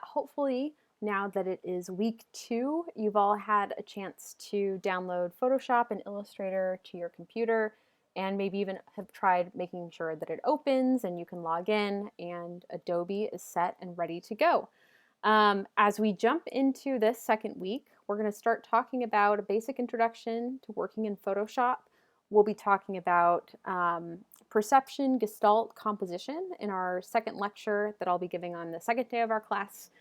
Hopefully, now that it is week 2, you've all had a chance to download Photoshop and Illustrator to your computer, and maybe even have tried making sure that it opens and you can log in and Adobe is set and ready to go. As we jump into this second week, we're going to start talking about a basic introduction to working in Photoshop. We'll be talking about perception, gestalt, composition in our second lecture that I'll be giving on the second day of our class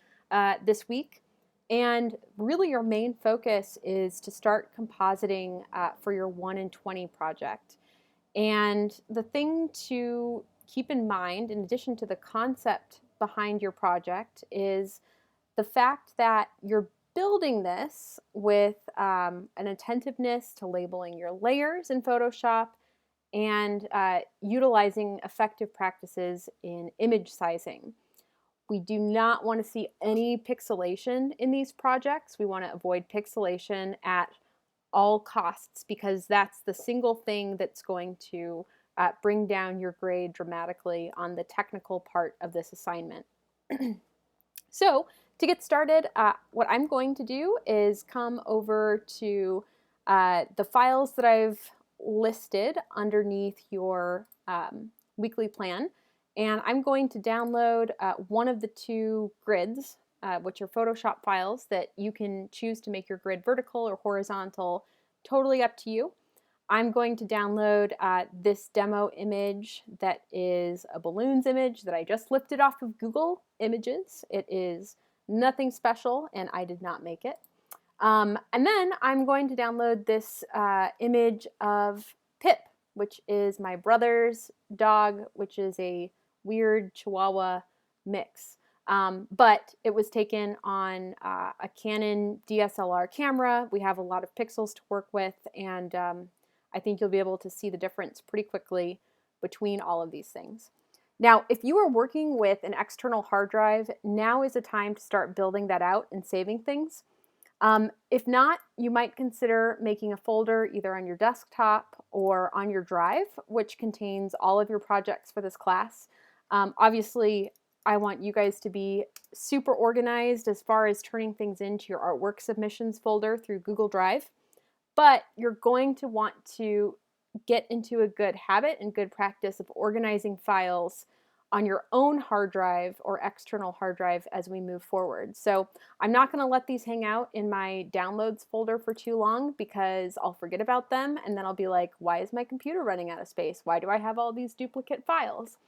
this week. And really your main focus is to start compositing for your 1 in 20 project. And the thing to keep in mind, in addition to the concept behind your project, is the fact that you're building this with an attentiveness to labeling your layers in Photoshop and utilizing effective practices in image sizing. We do not want to see any pixelation in these projects. We want to avoid pixelation at all costs because that's the single thing that's going to bring down your grade dramatically on the technical part of this assignment. So to get started, what I'm going to do is come over to the files that I've listed underneath your weekly plan, and I'm going to download one of the 2 grids, which are Photoshop files that you can choose to make your grid vertical or horizontal, totally up to you. I'm going to download this demo image that is a balloons image that I just lifted off of Google Images. It is nothing special and I did not make it. And then I'm going to download this image of Pip, which is my brother's dog, which is a weird Chihuahua mix. But it was taken on a Canon DSLR camera. We have a lot of pixels to work with, and I think you'll be able to see the difference pretty quickly between all of these things. Now, if you are working with an external hard drive, now is the time to start building that out and saving things. If not, you might consider making a folder either on your desktop or on your drive, which contains all of your projects for this class. Obviously, I want you guys to be super organized as far as turning things into your artwork submissions folder through Google Drive, but you're going to want to get into a good habit and good practice of organizing files on your own hard drive or external hard drive as we move forward. So I'm not going to let these hang out in my downloads folder for too long because I'll forget about them and then I'll be like, why is my computer running out of space? Why do I have all these duplicate files?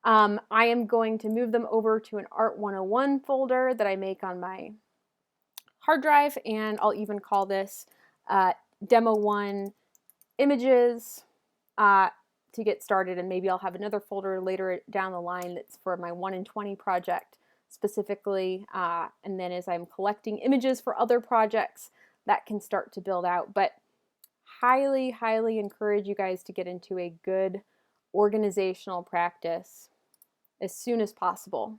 I am going to move them over to an Art 101 folder that I make on my hard drive, and I'll even call this Demo 1 Images to get started, and maybe I'll have another folder later down the line that's for my 1 in 20 project specifically, and then as I'm collecting images for other projects, that can start to build out. But highly, highly encourage you guys to get into a good organizational practice as soon as possible.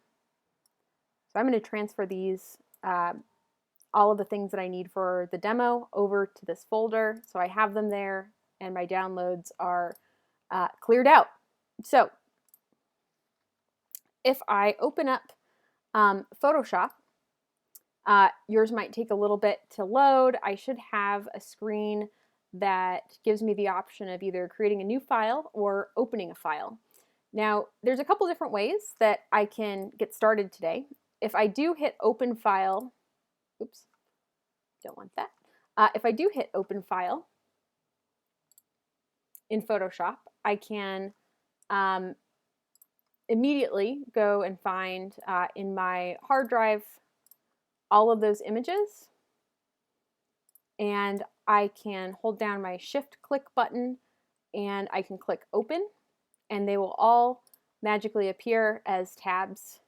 So I'm going to transfer these, all of the things that I need for the demo over to this folder. So I have them there and my downloads are cleared out. So if I open up Photoshop, yours might take a little bit to load. I should have a screen that gives me the option of either creating a new file or opening a file. Now, there's a couple different ways that I can get started today. If I do hit open file, oops, don't want that. If I do hit open file in Photoshop, I can immediately go and find in my hard drive all of those images, and I can hold down my shift click button and I can click open, and they will all magically appear as tabs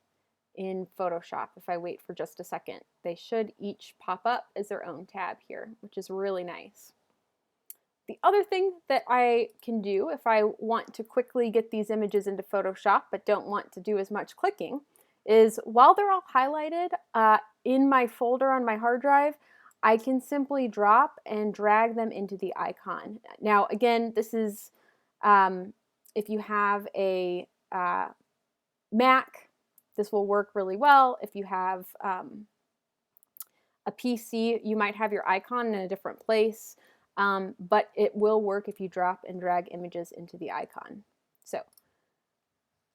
in Photoshop. If I wait for just a second, they should each pop up as their own tab here, which is really nice. The other thing that I can do if I want to quickly get these images into Photoshop but don't want to do as much clicking is while they're all highlighted in my folder on my hard drive, I can simply drop and drag them into the icon. Now again, this is if you have a Mac This will work really well if you have a PC. You might have your icon in a different place, but it will work if you drop and drag images into the icon. So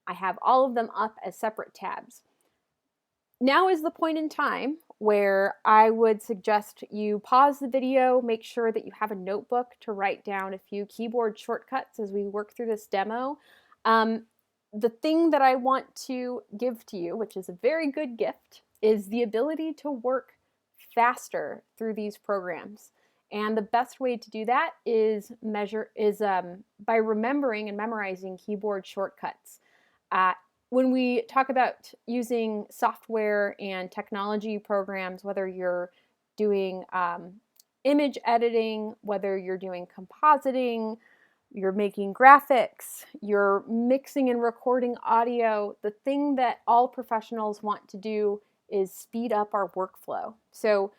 I have all of them up as separate tabs. Now is the point in time where I would suggest you pause the video, make sure that you have a notebook to write down a few keyboard shortcuts as we work through this demo. The thing that I want to give to you, which is a very good gift, is the ability to work faster through these programs. And the best way to do that is by remembering and memorizing keyboard shortcuts. When we talk about using software and technology programs, whether you're doing image editing, whether you're doing compositing, you're making graphics, you're mixing and recording audio, the thing that all professionals want to do is speed up our workflow. So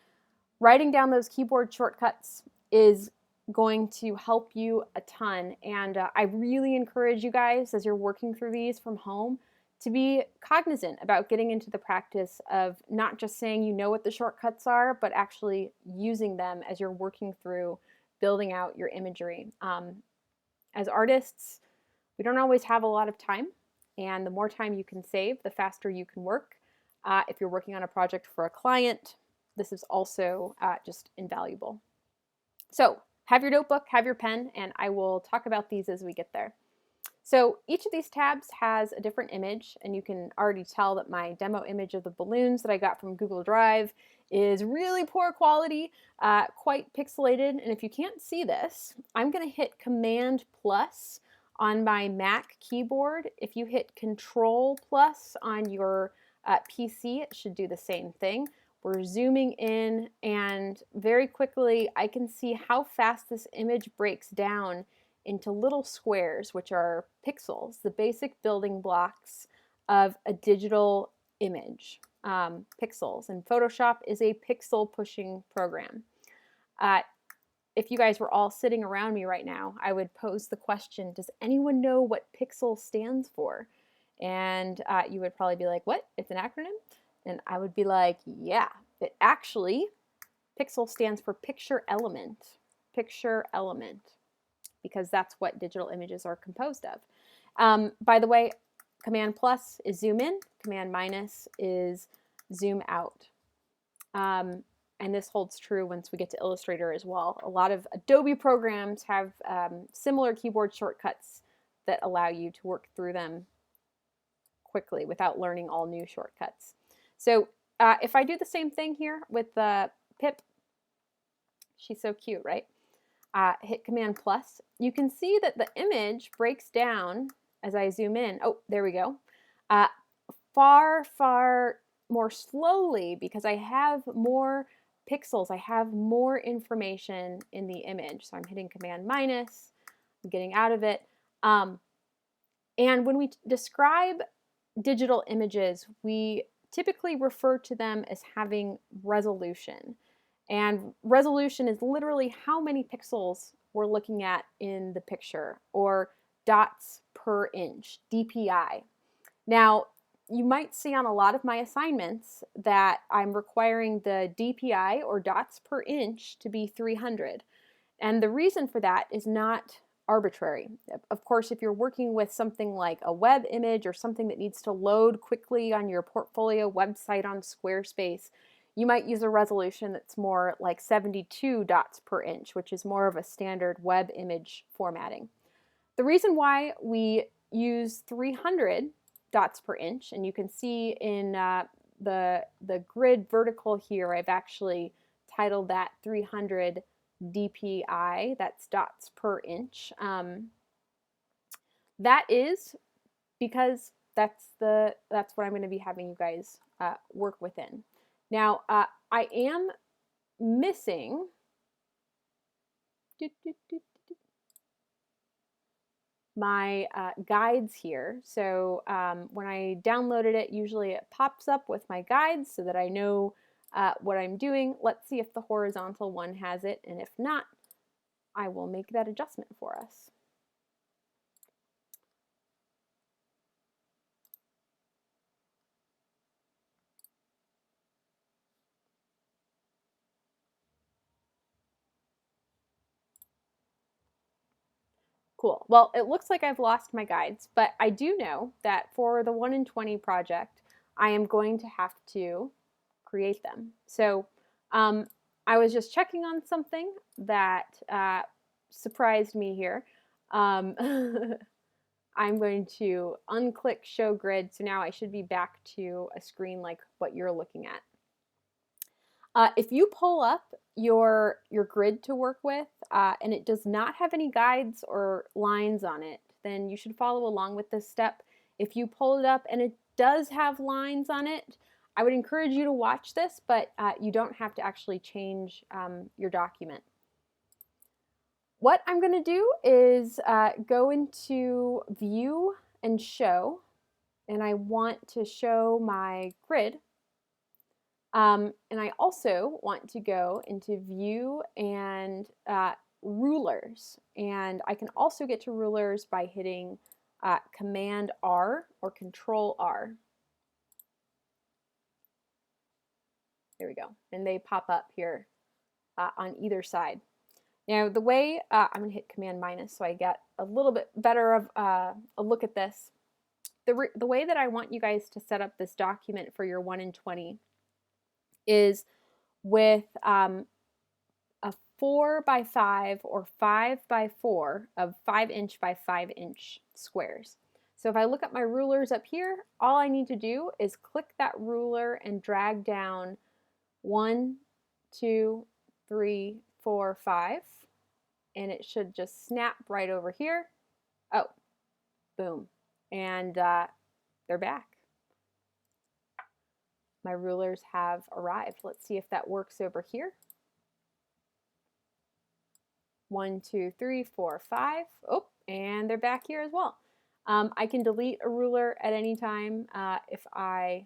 writing down those keyboard shortcuts is going to help you a ton. And I really encourage you guys, as you're working through these from home, to be cognizant about getting into the practice of not just saying you know what the shortcuts are, but actually using them as you're working through building out your imagery. As artists, we don't always have a lot of time, and the more time you can save, the faster you can work. If you're working on a project for a client, this is also just invaluable. So have your notebook, have your pen, and I will talk about these as we get there. So each of these tabs has a different image, and you can already tell that my demo image of the balloons that I got from Google Drive is really poor quality, quite pixelated. And if you can't see this, I'm going to hit Command plus on my Mac keyboard. If you hit Control plus on your PC, it should do the same thing. We're zooming in, and very quickly I can see how fast this image breaks down into little squares, which are pixels, the basic building blocks of a digital image. Pixels, and Photoshop is a pixel pushing program. If you guys were all sitting around me right now, I would pose the question, does anyone know what pixel stands for? And you would probably be like, what? It's an acronym? And I would be like, yeah, it actually, pixel stands for picture element. Picture element, because that's what digital images are composed of. By the way, Command plus is zoom in, Command minus is zoom out. And this holds true once we get to Illustrator as well. A lot of Adobe programs have similar keyboard shortcuts that allow you to work through them quickly without learning all new shortcuts. So if I do the same thing here with the Pip, she's so cute, right? Hit Command plus, you can see that the image breaks down as I zoom in. Oh, there we go. Far, far more slowly because I have more pixels. I have more information in the image. So I'm hitting Command minus, I'm getting out of it. And when we describe digital images, we typically refer to them as having resolution. And resolution is literally how many pixels we're looking at in the picture, or dots per inch, DPI. Now, you might see on a lot of my assignments that I'm requiring the DPI, or dots per inch, to be 300. And the reason for that is not arbitrary. Of course, if you're working with something like a web image or something that needs to load quickly on your portfolio website on Squarespace, you might use a resolution that's more like 72 dots per inch, which is more of a standard web image formatting. The reason why we use 300 dots per inch, and you can see in the grid vertical here, I've actually titled that 300 DPI, that's dots per inch. That is because that's what I'm going to be having you guys work within. Now, I am missing my guides here. So when I downloaded it, usually it pops up with my guides so that I know what I'm doing. Let's see if the horizontal one has it, and if not, I will make that adjustment for us. Cool. Well, it looks like I've lost my guides, but I do know that for the 1 in 20 project, I am going to have to create them. So I was just checking on something that surprised me here. I'm going to unclick show grid, so now I should be back to a screen like what you're looking at. If you pull up your grid to work with and it does not have any guides or lines on it, then you should follow along with this step. If you pull it up and it does have lines on it, I would encourage you to watch this, but you don't have to actually change your document. What I'm going to do is go into View and Show, and I want to show my grid. And I also want to go into View and Rulers. And I can also get to Rulers by hitting Command R or Control R. There we go. And they pop up here on either side. Now the way, I'm going to hit Command minus so I get a little bit better of a look at this. The way that I want you guys to set up this document for your 1 in 20 is with a 4 by 5 or 5 by 4 of 5 inch by 5 inch squares. So if I look at my rulers up here, all I need to do is click that ruler and drag down 1, 2, 3, 4, 5, and it should just snap right over here. Oh, boom, and they're back. My rulers have arrived. Let's see if that works over here. 1, 2, 3, 4, 5. Oh, and they're back here as well. I can delete a ruler at any time if I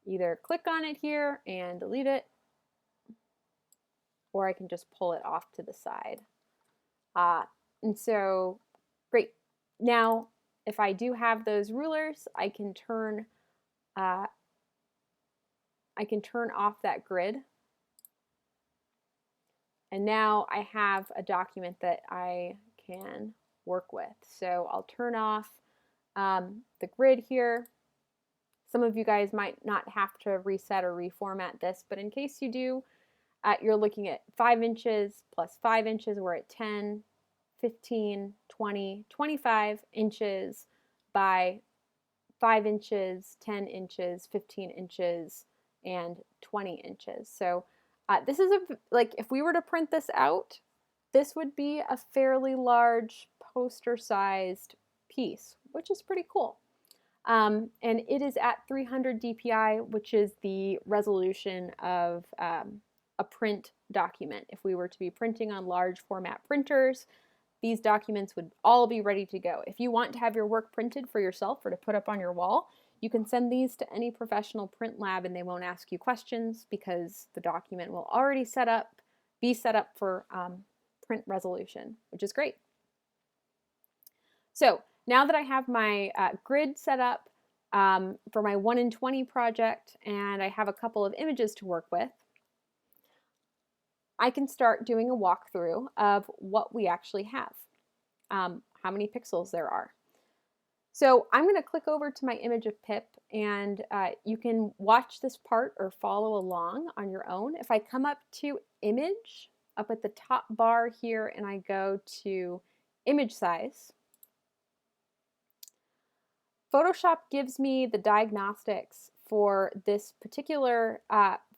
either click on it here and delete it, or I can just pull it off to the side. And so, great. Now, if I do have those rulers, I can turn off that grid. And now I have a document that I can work with. So I'll turn off the grid here. Some of you guys might not have to reset or reformat this, but in case you do, you're looking at 5 inches plus 5 inches. We're at 10, 15, 20, 25 inches by 5 inches, 10 inches, 15 inches, and 20 inches. So this is like if we were to print this out, this would be a fairly large poster-sized piece, which is pretty cool. And it is at 300 dpi, which is the resolution of a print document. If we were to be printing on large format printers, these documents would all be ready to go. If you want to have your work printed for yourself or to put up on your wall, you can send these to any professional print lab and they won't ask you questions because the document will already be set up for print resolution, which is great. So now that I have my grid set up for my 1 in 20 project and I have a couple of images to work with, I can start doing a walkthrough of what we actually have, how many pixels there are. So I'm going to click over to my image of Pip, and you can watch this part or follow along on your own. If I come up to Image, up at the top bar here, and I go to Image Size, Photoshop gives me the diagnostics for this particular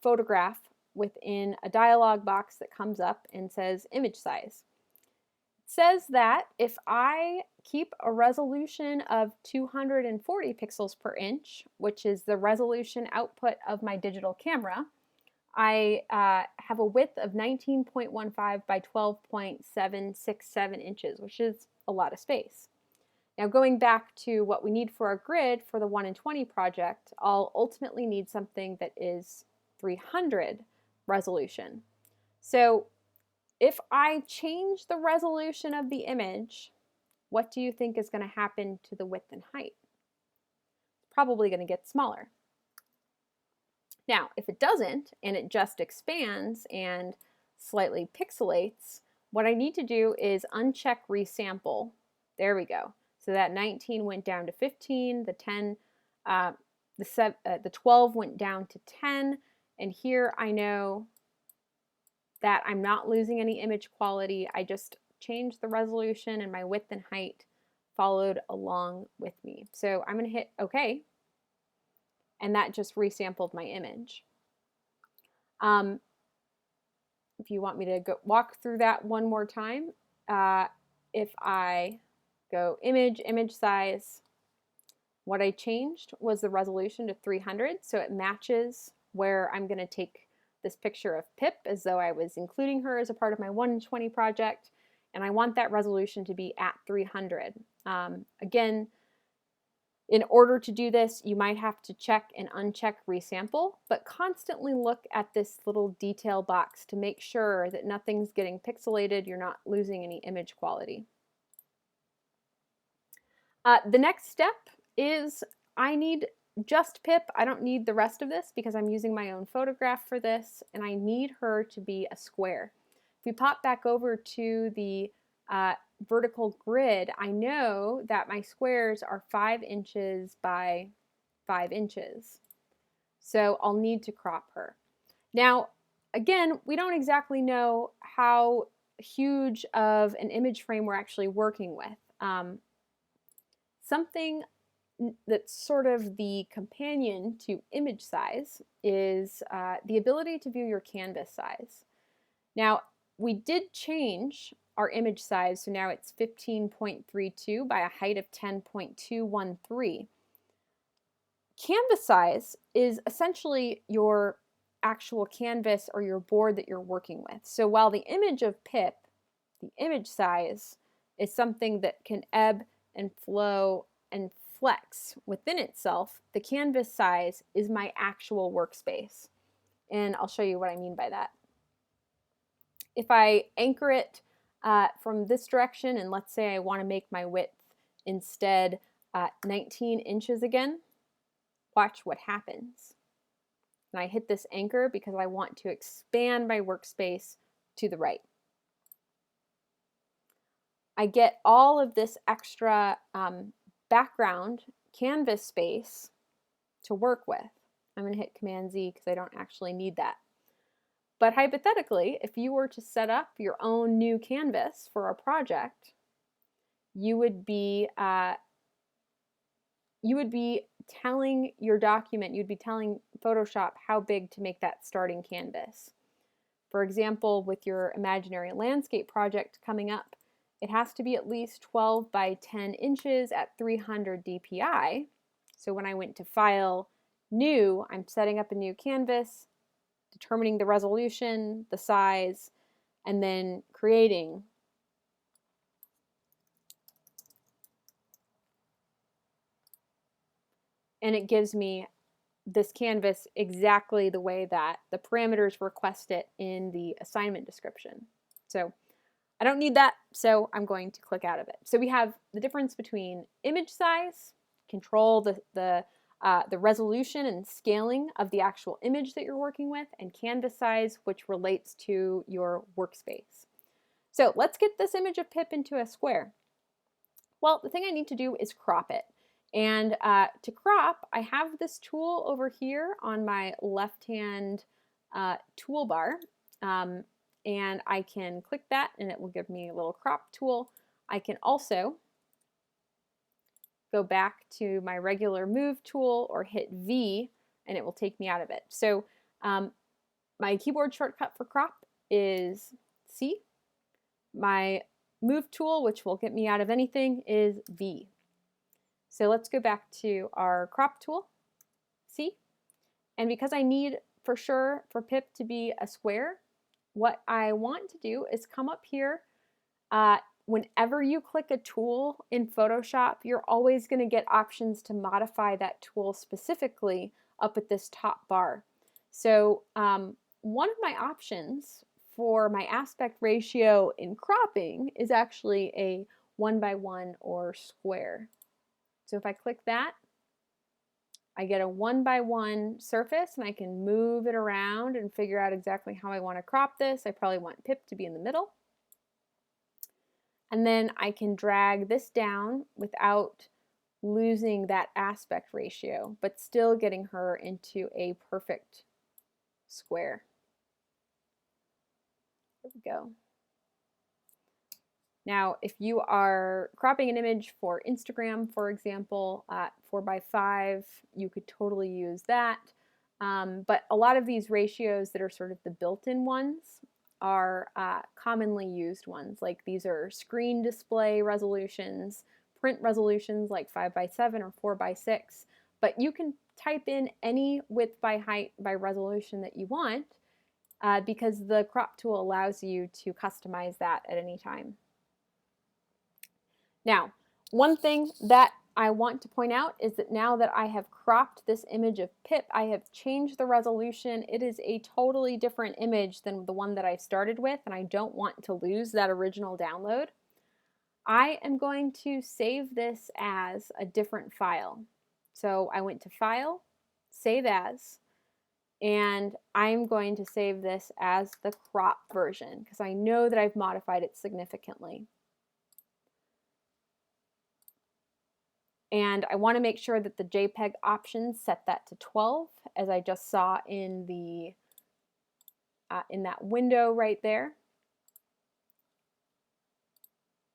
photograph within a dialog box that comes up and says image size. It says that if I keep a resolution of 240 pixels per inch, which is the resolution output of my digital camera, I have a width of 19.15 by 12.767 inches, which is a lot of space. Now going back to what we need for our grid for the 1 in 20 project, I'll ultimately need something that is 300 resolution. So if I change the resolution of the image, what do you think is going to happen to the width and height? It's probably going to get smaller. Now, if it doesn't, and it just expands and slightly pixelates, what I need to do is uncheck resample. There we go. So that 19 went down to 15, the 10, the 12 went down to 10, and here I know that I'm not losing any image quality. I just changed the resolution and my width and height followed along with me. So I'm going to hit OK, and that just resampled my image. If you want me to walk through that one more time, if I go image size, what I changed was the resolution to 300, so it matches where I'm going to take this picture of Pip as though I was including her as a part of my 120 project, and I want that resolution to be at 300. Again, in order to do this, you might have to check and uncheck resample, but constantly look at this little detail box to make sure that nothing's getting pixelated, you're not losing any image quality. The next step is I need just Pip. I don't need the rest of this because I'm using my own photograph for this, and I need her to be a square. If we pop back over to the vertical grid, I know that my squares are 5 inches by 5 inches. So I'll need to crop her. Now, again, we don't exactly know how huge of an image frame we're actually working with. Something that's sort of the companion to image size is the ability to view your canvas size. Now, we did change our image size, so now it's 15.32 by a height of 10.213. Canvas size is essentially your actual canvas or your board that you're working with. So while the image of Pip, the image size, is something that can ebb and flow and flex within itself, the canvas size is my actual workspace. And I'll show you what I mean by that. If I anchor it from this direction, and let's say I want to make my width instead 19 inches again, watch what happens. And I hit this anchor because I want to expand my workspace to the right. I get all of this extra background canvas space to work with. I'm going to hit Command Z because I don't actually need that. But hypothetically, if you were to set up your own new canvas for a project, you would be telling your document, you'd be telling Photoshop how big to make that starting canvas. For example, with your imaginary landscape project coming up, it has to be at least 12 by 10 inches at 300 dpi. So when I went to File, New, I'm setting up a new canvas, determining the resolution, the size, and then creating. And it gives me this canvas exactly the way that the parameters request it in the assignment description. So I don't need that, so I'm going to click out of it. So we have the difference between image size, control the resolution and scaling of the actual image that you're working with, and canvas size, which relates to your workspace. So let's get this image of Pip into a square. Well, the thing I need to do is crop it. And to crop, I have this tool over here on my left-hand toolbar. And I can click that and it will give me a little crop tool. I can also go back to my regular move tool or hit V and it will take me out of it. So my keyboard shortcut for crop is C. My move tool, which will get me out of anything, is V. So let's go back to our crop tool, C. And because I need for sure for Pip to be a square, what I want to do is come up here. Whenever you click a tool in Photoshop, you're always going to get options to modify that tool specifically up at this top bar. So one of my options for my aspect ratio in cropping is actually a 1:1 or square. So if I click that, I get a 1:1 surface and I can move it around and figure out exactly how I want to crop this. I probably want Pip to be in the middle. And then I can drag this down without losing that aspect ratio, but still getting her into a perfect square. There we go. Now, if you are cropping an image for Instagram, for example, at 4:5, you could totally use that. But a lot of these ratios that are sort of the built-in ones are commonly used ones. Like these are screen display resolutions, print resolutions like 5:7 or 4:6. But you can type in any width by height by resolution that you want because the crop tool allows you to customize that at any time. Now, one thing that I want to point out is that now that I have cropped this image of Pip, I have changed the resolution. It is a totally different image than the one that I started with, and I don't want to lose that original download. I am going to save this as a different file. So I went to File, Save As, and I'm going to save this as the crop version because I know that I've modified it significantly. And I want to make sure that the JPEG options set that to 12, as I just saw in the in that window right there.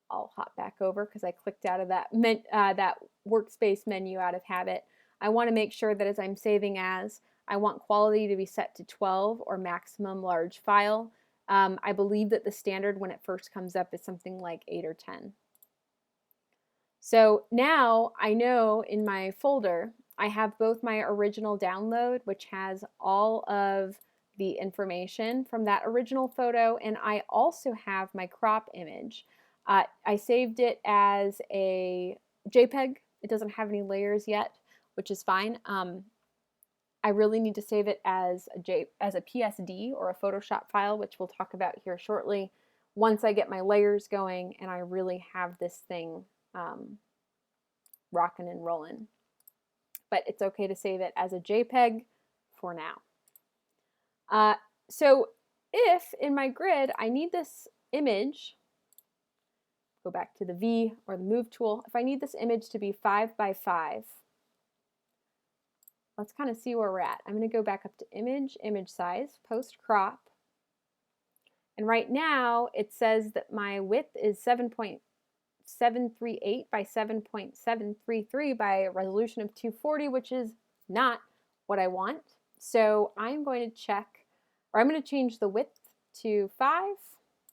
I'll hop back over because I clicked out of that that workspace menu out of habit. I want to make sure that as I'm saving as, I want quality to be set to 12 or maximum large file. I believe that the standard when it first comes up is something like 8 or 10. So now I know in my folder, I have both my original download, which has all of the information from that original photo, and I also have my crop image. I saved it as a JPEG. It doesn't have any layers yet, which is fine. I really need to save it as a PSD or a Photoshop file, which we'll talk about here shortly, once I get my layers going and I really have this thing rocking and rolling. But it's okay to save it as a JPEG for now. So if in my grid I need this image, go back to the V or the Move tool, if I need this image to be 5:5, let's kind of see where we're at. I'm going to go back up to Image, Image Size, Post Crop. And right now it says that my width is 7.738 by 7.733 by a resolution of 240, which is not what I want. So I'm going to check, or I'm going to change the width to 5,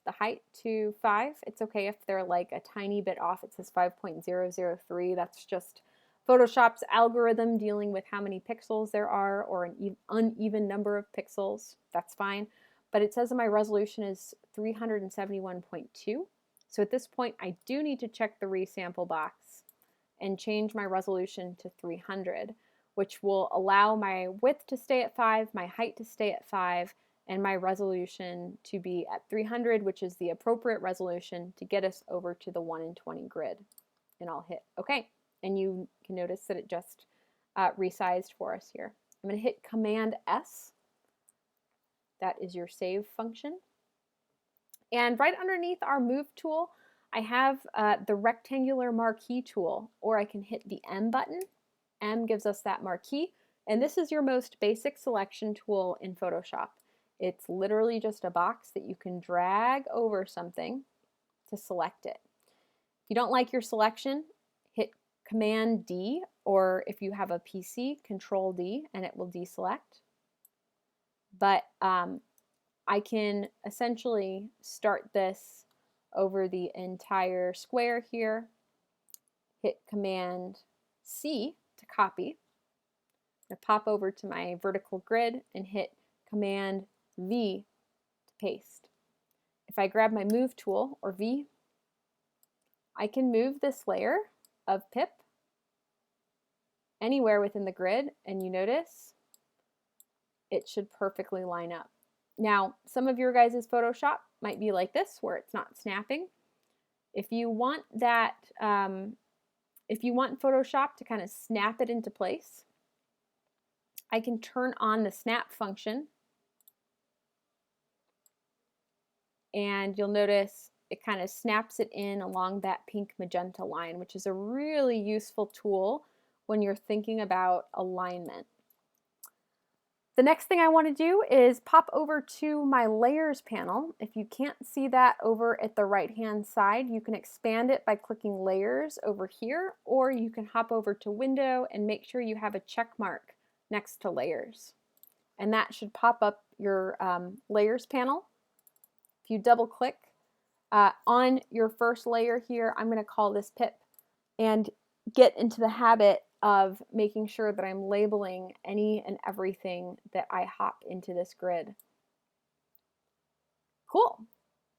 the height to 5. It's okay if they're like a tiny bit off. It says 5.003. That's just Photoshop's algorithm dealing with how many pixels there are or an uneven number of pixels. That's fine. But it says that my resolution is 371.2. So at this point, I do need to check the resample box and change my resolution to 300, which will allow my width to stay at 5, my height to stay at 5, and my resolution to be at 300, which is the appropriate resolution to get us over to the 1 in 20 grid. And I'll hit OK. And you can notice that it just resized for us here. I'm going to hit Command S. That is your save function. And right underneath our Move tool, I have the rectangular marquee tool, or I can hit the M button. M gives us that marquee, and this is your most basic selection tool in Photoshop. It's literally just a box that you can drag over something to select it. If you don't like your selection, hit Command D, or if you have a PC, Control D, and it will deselect. But I can essentially start this over the entire square here, hit Command C to copy, and pop over to my vertical grid and hit Command V to paste. If I grab my Move tool, or V, I can move this layer of Pip anywhere within the grid, and you notice it should perfectly line up. Now, some of your guys' Photoshop might be like this, where it's not snapping. If you want that, if you want Photoshop to kind of snap it into place, I can turn on the snap function, and you'll notice it kind of snaps it in along that pink magenta line, which is a really useful tool when you're thinking about alignment. The next thing I want to do is pop over to my layers panel. If you can't see that over at the right hand side, you can expand it by clicking layers over here, or you can hop over to window and make sure you have a check mark next to layers. And that should pop up your layers panel. If you double click on your first layer here, I'm going to call this pip, and get into the habit of making sure that I'm labeling any and everything that I hop into this grid. Cool.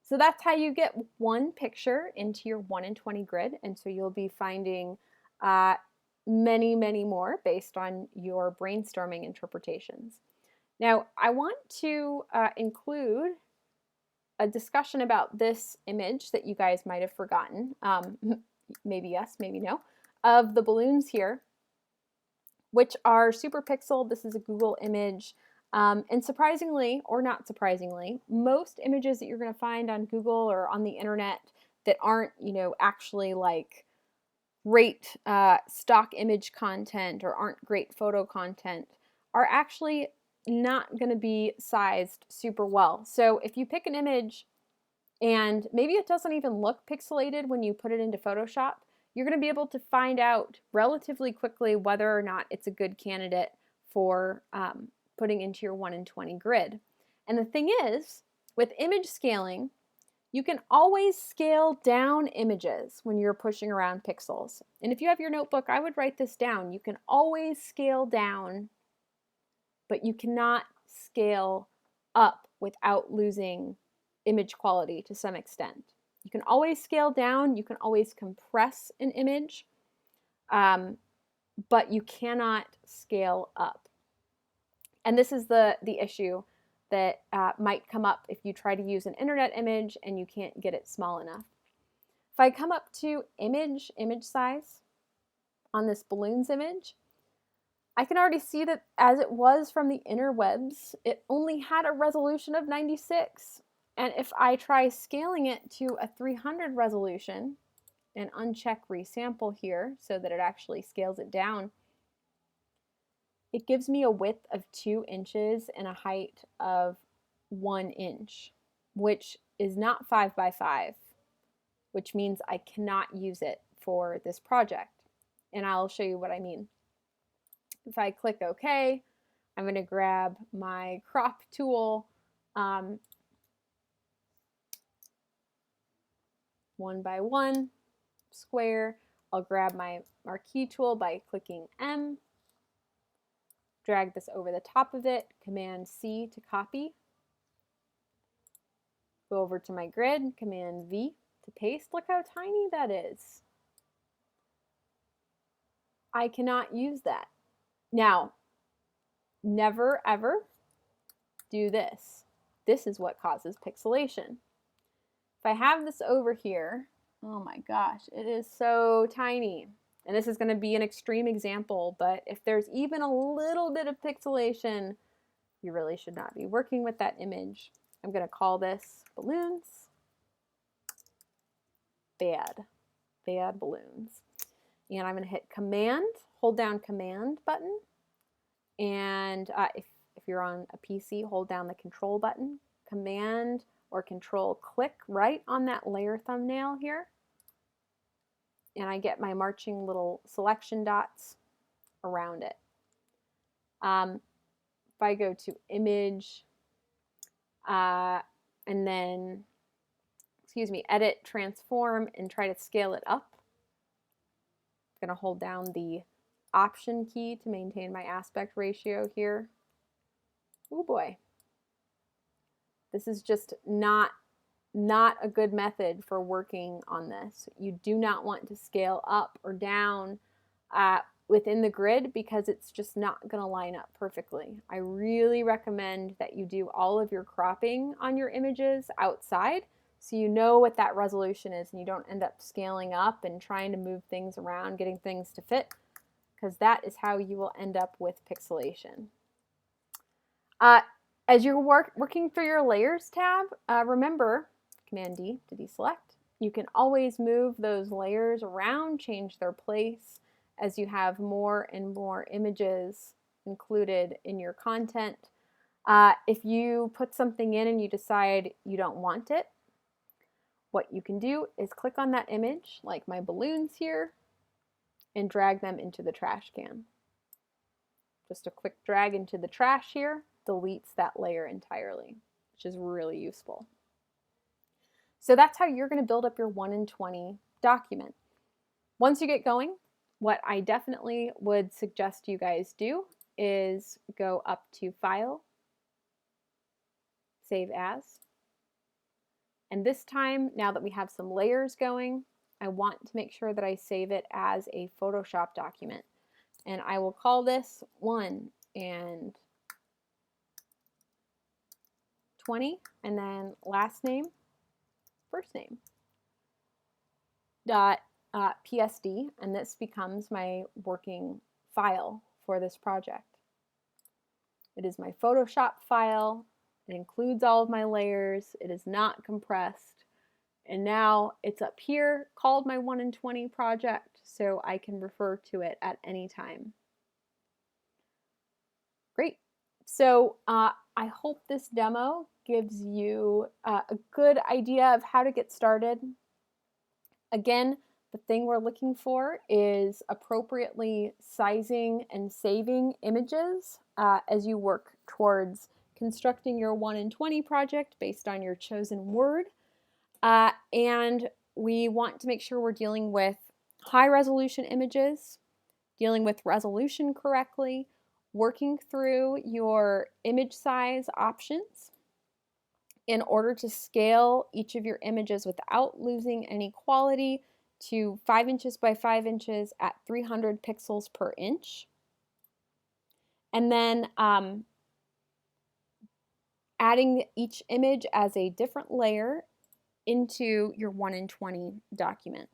So that's how you get one picture into your 1 in 20 grid, and so you'll be finding many, many more based on your brainstorming interpretations. Now, I want to include a discussion about this image that you guys might have forgotten, maybe yes, maybe no, of the balloons here, which are super pixeled. This is a Google image. And surprisingly, or not surprisingly, most images that you're going to find on Google or on the internet that aren't, actually like great stock image content or aren't great photo content are actually not going to be sized super well. So if you pick an image and maybe it doesn't even look pixelated when you put it into Photoshop, you're going to be able to find out relatively quickly whether or not it's a good candidate for putting into your 1 in 20 grid. And the thing is, with image scaling, you can always scale down images when you're pushing around pixels. And if you have your notebook, I would write this down. You can always scale down, but you cannot scale up without losing image quality to some extent. You can always scale down, you can always compress an image, but you cannot scale up. And this is the issue that might come up if you try to use an internet image and you can't get it small enough. If I come up to image size on this balloons image, I can already see that as it was from the interwebs, it only had a resolution of 96. And if I try scaling it to a 300 resolution and uncheck resample here so that it actually scales it down, it gives me a width of 2 inches and a height of 1 inch, which is not 5 by 5, which means I cannot use it for this project. And I'll show you what I mean. If I click OK, I'm going to grab my crop tool, 1 by 1 square. I'll grab my marquee tool by clicking M, drag this over the top of it, Command C to copy, go over to my grid, Command V to paste. Look how tiny that is. I cannot use that. Now, never ever do this. This is what causes pixelation. If I have this over here, oh my gosh, it is so tiny. And this is going to be an extreme example, but if there's even a little bit of pixelation, you really should not be working with that image. I'm going to call this balloons. Bad balloons. And I'm going to hit Command, hold down Command button. And if you're on a PC, hold down the Control button, Command or Control click right on that layer thumbnail here. And I get my marching little selection dots around it. If I go to Image, and then, Edit, Transform, and try to scale it up, I'm going to hold down the Option key to maintain my aspect ratio here. Oh boy. This is just not a good method for working on this. You do not want to scale up or down within the grid because it's just not going to line up perfectly. I really recommend that you do all of your cropping on your images outside so you know what that resolution is and you don't end up scaling up and trying to move things around, getting things to fit, because that is how you will end up with pixelation. As you're working through your layers tab, remember Command D to deselect. You can always move those layers around, change their place as you have more and more images included in your content. If you put something in and you decide you don't want it, what you can do is click on that image, like my balloons here, and drag them into the trash can. Just a quick drag into the trash here deletes that layer entirely, which is really useful. So that's how you're going to build up your 1 in 20 document. Once you get going, what I definitely would suggest you guys do is go up to File, Save As. And this time, now that we have some layers going, I want to make sure that I save it as a Photoshop document. And I will call this 1 in 20, and then last name, first name, dot PSD, and this becomes my working file for this project. It is my Photoshop file. It includes all of my layers. It is not compressed. And now it's up here called my 1 in 20 project, so I can refer to it at any time. Great. So I hope this demo gives you a good idea of how to get started. Again, the thing we're looking for is appropriately sizing and saving images as you work towards constructing your 1 in 20 project based on your chosen word. And we want to make sure we're dealing with high resolution images, dealing with resolution correctly, working through your image size options in order to scale each of your images without losing any quality to 5 inches by 5 inches at 300 pixels per inch. And then adding each image as a different layer into your 1 in 20 document.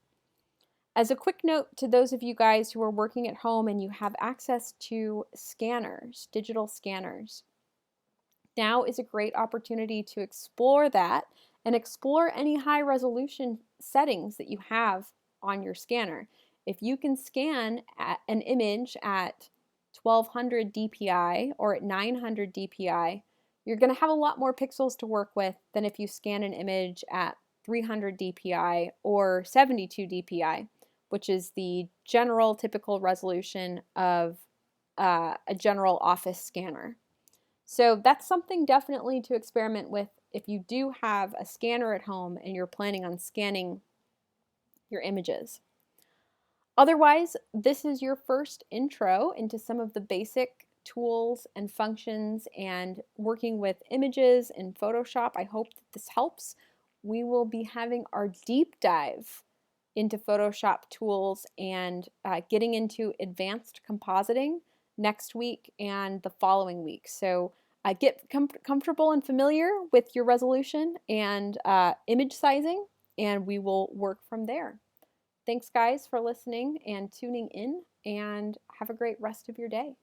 As a quick note to those of you guys who are working at home and you have access to scanners, digital scanners, now is a great opportunity to explore that and explore any high resolution settings that you have on your scanner. If you can scan an image at 1200 dpi or at 900 dpi, you're going to have a lot more pixels to work with than if you scan an image at 300 dpi or 72 dpi, which is the general typical resolution of a general office scanner. So that's something definitely to experiment with if you do have a scanner at home and you're planning on scanning your images. Otherwise, this is your first intro into some of the basic tools and functions and working with images in Photoshop. I hope that this helps. We will be having our deep dive into Photoshop tools and getting into advanced compositing next week and the following week. So get comfortable and familiar with your resolution and image sizing, and we will work from there. Thanks guys for listening and tuning in, and have a great rest of your day.